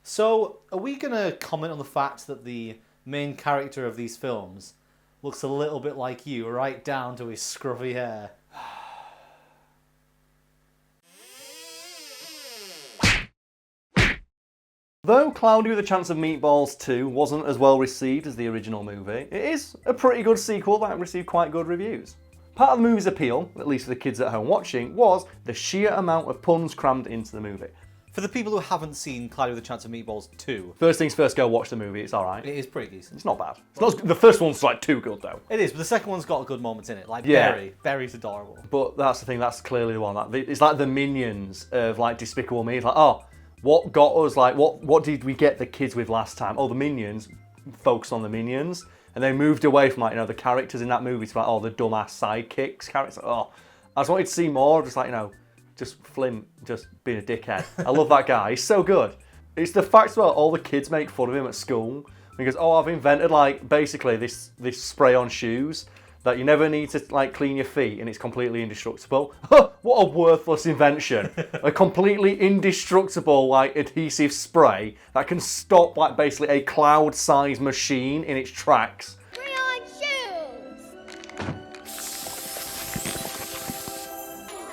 So, are we going to comment on the fact that the main character of these films looks a little bit like you, right down to his scruffy hair? Though Cloudy with a Chance of Meatballs 2 wasn't as well received as the original movie, it is a pretty good sequel that received quite good reviews. Part of the movie's appeal, at least for the kids at home watching, was the sheer amount of puns crammed into the movie. For the people who haven't seen Cloudy with a Chance of Meatballs 2... First things first, go watch the movie, it's alright. It is pretty decent. It's not bad. It's not, the first one's like too good though. It is, but the second one's got good moments in it. Like Berry's adorable. But that's the thing, that's clearly the one. It's like the minions of like Despicable Me. It's like, oh, what got us, like, what did we get the kids with last time? Oh, the minions, focused on the minions. And they moved away from, like, you know, the characters in that movie to, like, oh, the dumbass sidekicks characters. Oh, I just wanted to see more, just like, you know, just Flint just being a dickhead. I love that guy, he's so good. It's the fact that all the kids make fun of him at school. He goes, oh, I've invented, like, basically this spray on shoes that you never need to, like, clean your feet and it's completely indestructible. What a worthless invention. A completely indestructible, like, adhesive spray that can stop, like, basically a cloud-sized machine in its tracks. Spray-on shoes!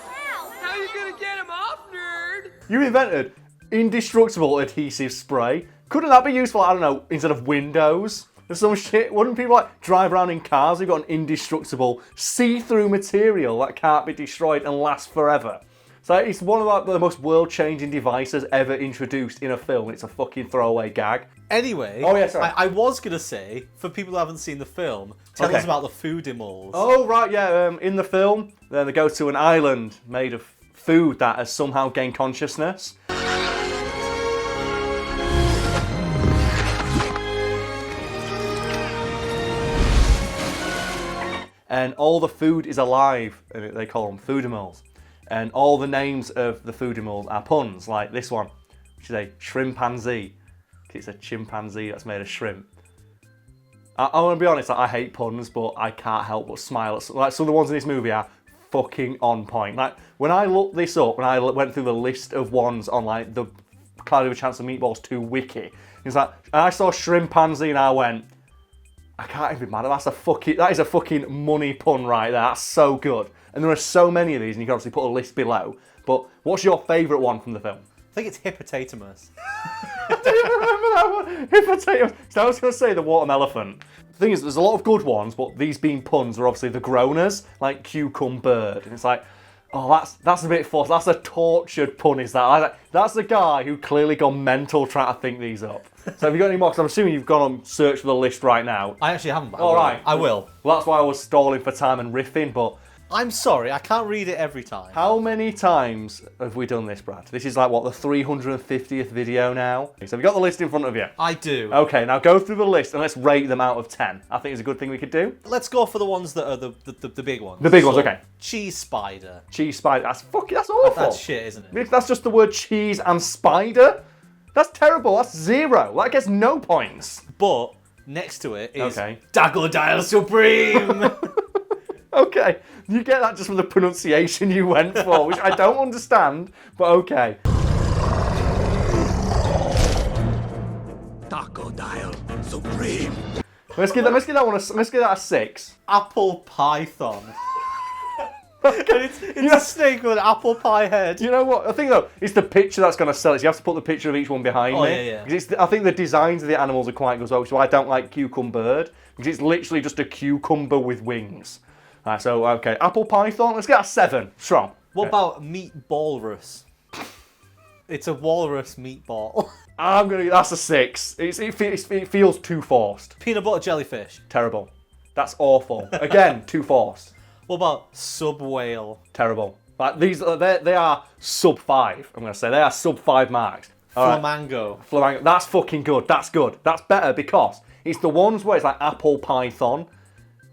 Ow! How you gonna get him off, nerd? You invented indestructible adhesive spray. Couldn't that be useful, I don't know, instead of windows? Or some shit? Wouldn't people like drive around in cars who've got an indestructible see-through material that can't be destroyed and lasts forever? So it's one of like, the most world-changing devices ever introduced in a film. It's a fucking throwaway gag. Anyway, Oh, yeah, sorry. I was going to say, for people who haven't seen the film, tell us about the Foodimals. Oh, right, yeah. In the film, then they go to an island made of food that has somehow gained consciousness. And all the food is alive, and they call them Foodimals. And all the names of the Foodimals are puns, like this one, which is a shrimpanzee. It's a chimpanzee that's made of shrimp. I want to be honest, I hate puns, but I can't help but smile at like some of the ones in this movie are fucking on point. Like when I looked this up, when I went through the list of ones on like the Cloudy with a Chance of Meatballs 2 wiki, it's like, and I saw shrimpanzee and I went, I can't even be mad at that. That is a fucking money pun right there. That's so good. And there are so many of these, and you can obviously put a list below. But what's your favourite one from the film? I think it's Hippopotamus. I don't remember that one. Hippopotamus. So I was going to say the watermelon. The thing is, there's a lot of good ones, but these being puns are obviously the groaners, like cucumber. And it's like, oh, that's a bit forced. That's a tortured pun, is that? That's the guy who clearly gone mental trying to think these up. So have you got any more? Because I'm assuming you've gone on search for the list right now. I actually haven't. All right. I will. Well, that's why I was stalling for time and riffing, but... I'm sorry, I can't read it every time. How many times have we done this, Brad? This is like, what, the 350th video now? So have you got the list in front of you? I do. Okay, now go through the list and let's rate them out of 10. I think it's a good thing we could do. Let's go for the ones that are the big ones. The big ones, okay. Cheese spider. Cheese spider, that's awful. That's shit, isn't it? That's just the word cheese and spider? That's terrible, that's 0. That gets no points. But next to it is Okay. Dagodile Supreme. Okay, you get that just from the pronunciation you went for, which I don't understand, but okay. Dagodile Supreme. Let's give that a 6. Apple Python. It's a snake with an apple pie head. You know what? I think though, it's the picture that's going to sell it. So you have to put the picture of each one behind me. Yeah. 'Cause I think the designs of the animals are quite good as well, which is why I don't like cucumber bird. Because it's literally just a cucumber with wings. Right, so, okay, apple python, let's get a 7. Strong. What about meat walrus? It's a walrus meatball. That's a 6. It feels too forced. Peanut butter jellyfish. Terrible. That's awful. Again, too forced. What about subwhale? Terrible. Like, they are sub 5, I'm going to say. They are sub 5 marks. Flamingo. Flamingo. That's fucking good. That's good. That's better because it's the ones where it's like apple python.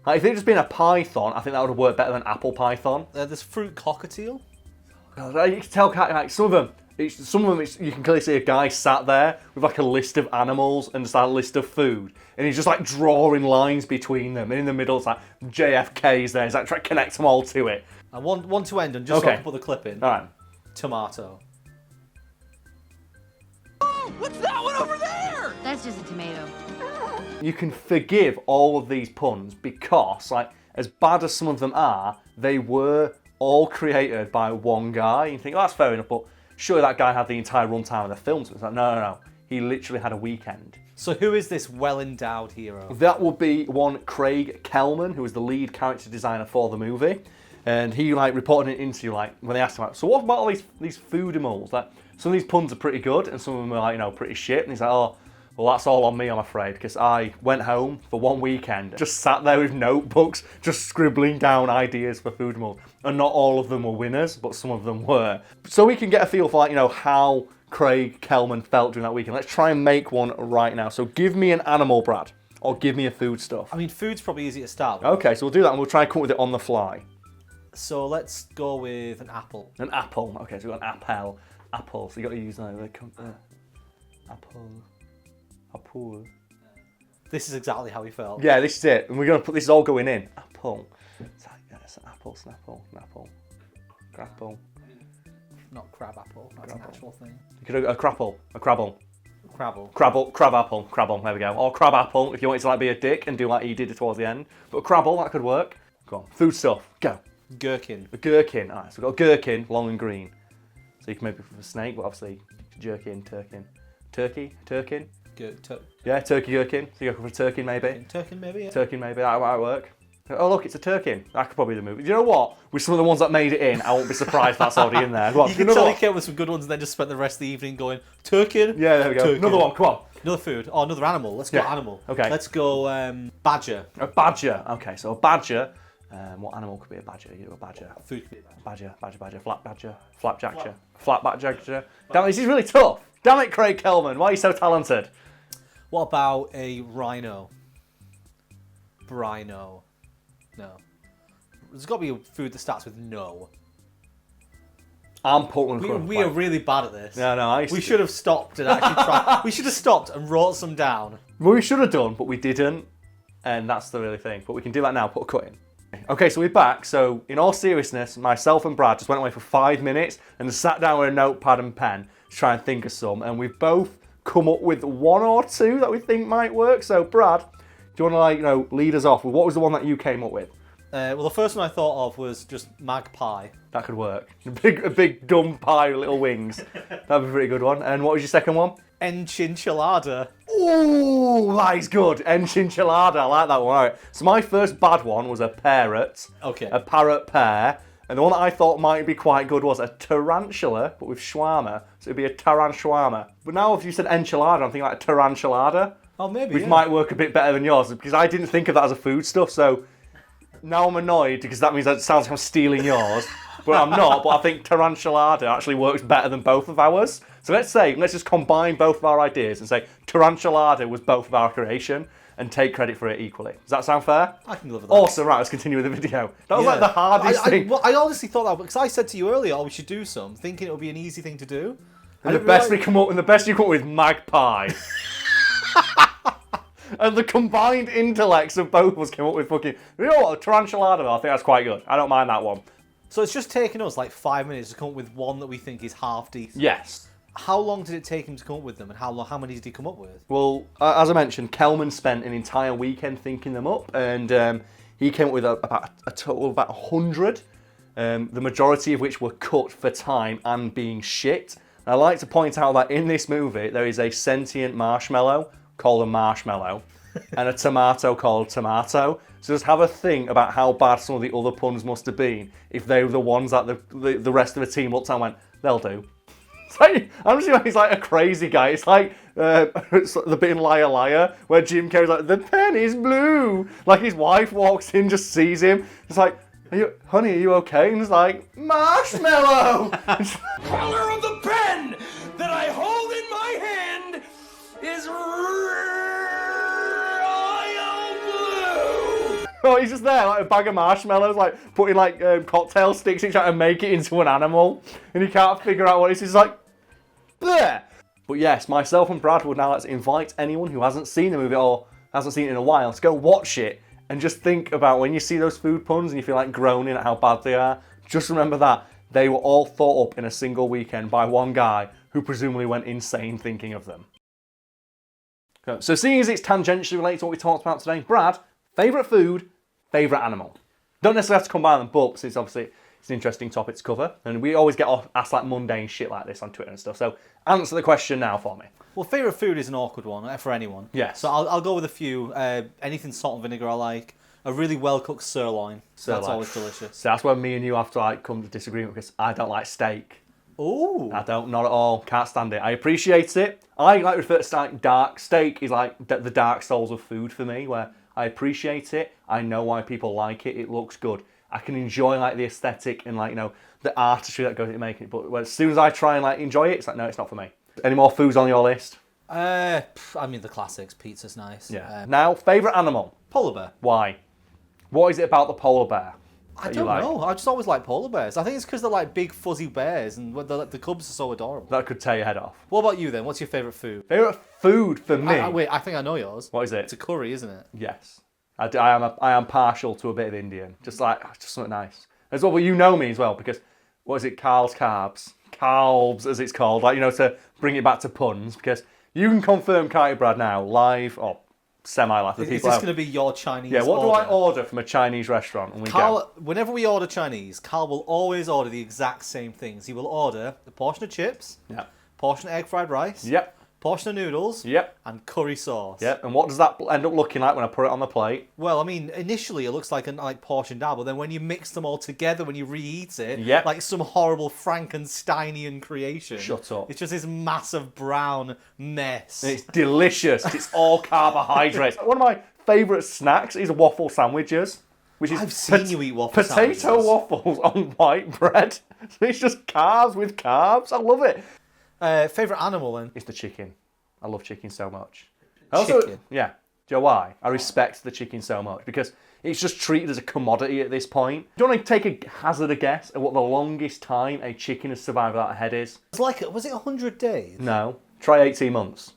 Like if it had just been a python, I think that would have worked better than apple python. There's fruit cockatiel. You can tell, like some of them, you can clearly see a guy sat there with like a list of animals and just like a list of food, and he's just like drawing lines between them. And in the middle, it's like JFK's there. He's like trying to connect them all to it. And one to end, and just so I can put the clip in. All right. Tomato. What's that one over there? That's just a tomato. You can forgive all of these puns because, like, as bad as some of them are, they were all created by one guy. You think, oh, that's fair enough, but surely that guy had the entire runtime of the film. So it's like, no. He literally had a weekend. So who is this well-endowed hero? That would be one Craig Kelman, who was the lead character designer for the movie. And he, like, reported in an interview, like, when they asked him, like, so what about all these Foodimals? Like, some of these puns are pretty good, and some of them are, like, you know, pretty shit. And he's like, oh, well, that's all on me, I'm afraid, because I went home for one weekend, just sat there with notebooks, just scribbling down ideas for Foodimals. And not all of them were winners, but some of them were. So we can get a feel for, like, you know, how Craig Kelman felt during that weekend. Let's try and make one right now. So give me an animal, Brad, or give me a food stuff. I mean, food's probably easy to start with. Okay, so we'll do that, and we'll try and come up with it on the fly. So let's go with an apple. An apple. Okay, so we've got an apple. Apple. So you got to use that. Apple. This is exactly how he felt. Yeah, this is it. And we're going to put this is all going in. Apple. It's an apple, snapple, napple, grapple. Not crab apple. That's an actual thing. You could do a crapple. A crabble. Crabble. Crab apple. Crabble. There we go. Or crab apple if you wanted to like be a dick and do like he did towards the end. But a crabble, that could work. Go on. Food stuff. Go. Gherkin. A gherkin. Alright, so we've got a gherkin, long and green. So you can maybe for a snake, but obviously jerkin, turkin. Turkey? Turkin? Yeah, turkey gherkin. So you go for a turkin maybe. Turkin maybe, yeah. Turkin maybe, that might work. Oh look, it's a turkin. That could probably be the movie. You know what? With some of the ones that made it in, I won't be surprised if that's already in there. Go on, you can tell he came up with some good ones and then just spent the rest of the evening going, turkin? Yeah, there we go. Turkin. Another one, come on. Another food. Oh, another animal. Let's go animal. Okay. Let's go badger. A badger. Okay, so a badger. What animal could be a badger? You do a badger. Food could be a badger. Badger. Flat badger. Flat badger. Damn it, this is really tough. Damn it, Craig Kelman. Why are you so talented? What about a rhino? Brino. No. There's got to be a food that starts with no. I'm putting one. We are really bad at this. No, we should have stopped and actually tried. We should have stopped and wrote some down. Well, we should have done, but we didn't. And that's the really thing. But we can do that now, put a cut in. Okay, so we're back. So, in all seriousness, myself and Brad just went away for 5 minutes and sat down with a notepad and pen to try and think of some. And we've both come up with one or two that we think might work. So, Brad, do you want to, lead us off? What was the one that you came up with? Well, the first one I thought of was just magpie. That could work. A big dumb pie with little wings. That'd be a pretty good one. And what was your second one? Enchinchilada. Ooh, that is good. Enchinchilada, I like that one. All right. So my first bad one was a parrot. Okay. A parrot pear. And the one that I thought might be quite good was a tarantula, but with shawarma. So it'd be a tarantuama. But now if you said enchilada, I'm thinking like a taranchilada. Oh, maybe, which might work a bit better than yours, because I didn't think of that as a food stuff, so now I'm annoyed, because that means that it sounds like I'm stealing yours. But I'm not, but I think taranchilada actually works better than both of ours. So let's just combine both of our ideas and say taranchilada was both of our creation and take credit for it equally. Does that sound fair? I can live with that. Awesome, right, let's continue with the video. That was like the hardest thing. I honestly thought that, because I said to you earlier, we should do some, thinking it would be an easy thing to do. And the best you come up with magpie. And the combined intellects of both of us came up with fucking, you know what, a taranchilada, I think that's quite good. I don't mind that one. So it's just taken us like 5 minutes to come up with one that we think is half decent. Yes. How long did it take him to come up with them, and how many did he come up with? Well, as I mentioned, Kelman spent an entire weekend thinking them up, and he came up with about a total of about 100, the majority of which were cut for time and being shit. And I like to point out that in this movie, there is a sentient marshmallow called a marshmallow, and a tomato called tomato. So just have a think about how bad some of the other puns must have been if they were the ones that the rest of the team looked at and went, they'll do. It's like, I'm just he's like a crazy guy. It's like the bit in Liar Liar where Jim Carrey's like, the pen is blue. Like his wife walks in, just sees him. It's like, honey, are you okay? And he's like, marshmallow. Color of the pen that I hold in my hand is royal blue. Oh, he's just there, like a bag of marshmallows, like putting like cocktail sticks in, trying to make it into an animal, and he can't figure out what it is. He's like, bleh. But yes, myself and Brad would now like to invite anyone who hasn't seen the movie or hasn't seen it in a while to go watch it and just think about when you see those food puns and you feel like groaning at how bad they are. Just remember that they were all thought up in a single weekend by one guy who presumably went insane thinking of them. So seeing as it's tangentially related to what we talked about today, Brad, favourite food, favourite animal. Don't necessarily have to combine them, but since obviously it's an interesting topic to cover, and we always get asked like mundane shit like this on Twitter and stuff, so answer the question now for me. Well, favourite food is an awkward one for anyone. Yes. So I'll go with a few. Anything salt and vinegar I like. A really well-cooked sirloin. That's always delicious. So that's where me and you have to like come to disagreement because I don't like steak. Ooh. I don't, not at all. Can't stand it. I appreciate it. I like to refer to like dark steak is like the dark souls of food for me, where I appreciate it. I know why people like it. It looks good. I can enjoy like the aesthetic and like the artistry that goes into making it. But as soon as I try and like enjoy it, it's like no, it's not for me. Any more foods on your list? I mean the classics. Pizza's nice. Yeah. Now, favourite animal? Polar bear. Why? What is it about the polar bear? I don't know. I just always like polar bears. I think it's because they're like big fuzzy bears and the cubs are so adorable. That could tear your head off. What about you then? What's your favourite food? Favourite food for me? Wait, I think I know yours. What is it? It's a curry, isn't it? Yes. I am partial to a bit of Indian. Just something nice. As well, but you know me as well because, what is it, Karl's Carbs? Carbs, as it's called. Like, to bring it back to puns because you can confirm, can't you, Brad, now, live or semi-live. Is this going to be your Chinese Yeah, what order? do I order from a Chinese restaurant when we Karl, whenever we order Chinese, Karl will always order the exact same things. He will order a portion of chips, Yeah. portion of egg fried rice, Yep. portion of noodles, Yep. and curry sauce. Yep. And what does that end up looking like when I put it on the plate? Well, I mean, initially it looks like portioned out, but then when you mix them all together, when you reheat it, Yep. like some horrible Frankensteinian creation. Shut up. It's just this massive brown mess. And it's delicious. It's all carbohydrates. One of my favourite snacks is waffle sandwiches. Which is I've seen you eat waffle potato sandwiches. waffles on white bread. So it's just carbs with carbs. I love it. Favourite animal then? It's the chicken. I love chicken so much. Chicken? Yeah. Do you know why? I respect the chicken so much because it's just treated as a commodity at this point. Do you want to take a hazard a guess at what the longest time a chicken has survived without a head is? It's like, was it 100 days? No. Try 18 months.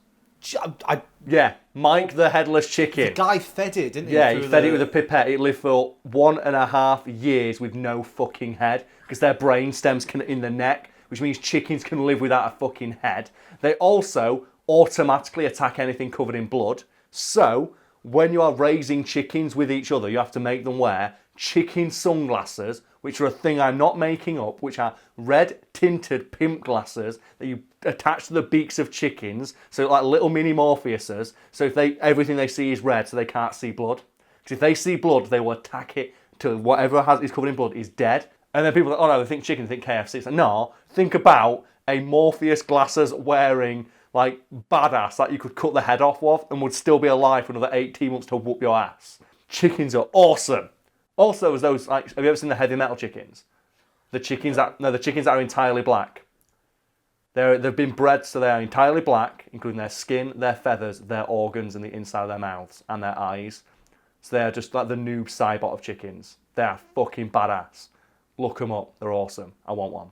Yeah. Mike the headless chicken. The guy fed it, didn't he? Yeah, he fed it with a pipette. It lived for 1.5 years with no fucking head because their brain stems can in the neck, which means chickens can live without a fucking head. They also automatically attack anything covered in blood. So, when you are raising chickens with each other, you have to make them wear chicken sunglasses, which are a thing I'm not making up, which are red tinted pimp glasses that you attach to the beaks of chickens, so like little mini Morpheuses, so if everything they see is red, so they can't see blood. Because if they see blood, they will attack it till whatever is covered in blood is dead. And then people are like, oh no, they think chicken, they think KFC. It's like, no, think about a Morpheus glasses wearing like badass that you could cut the head off of and would still be alive for another 18 months to whoop your ass. Chickens are awesome. Also, as those like, have you ever seen the heavy metal chickens? The chickens that are entirely black. They've been bred so they are entirely black, including their skin, their feathers, their organs, and the inside of their mouths and their eyes. So they are just like the noob cybot of chickens. They are fucking badass. Look them up. They're awesome. I want one.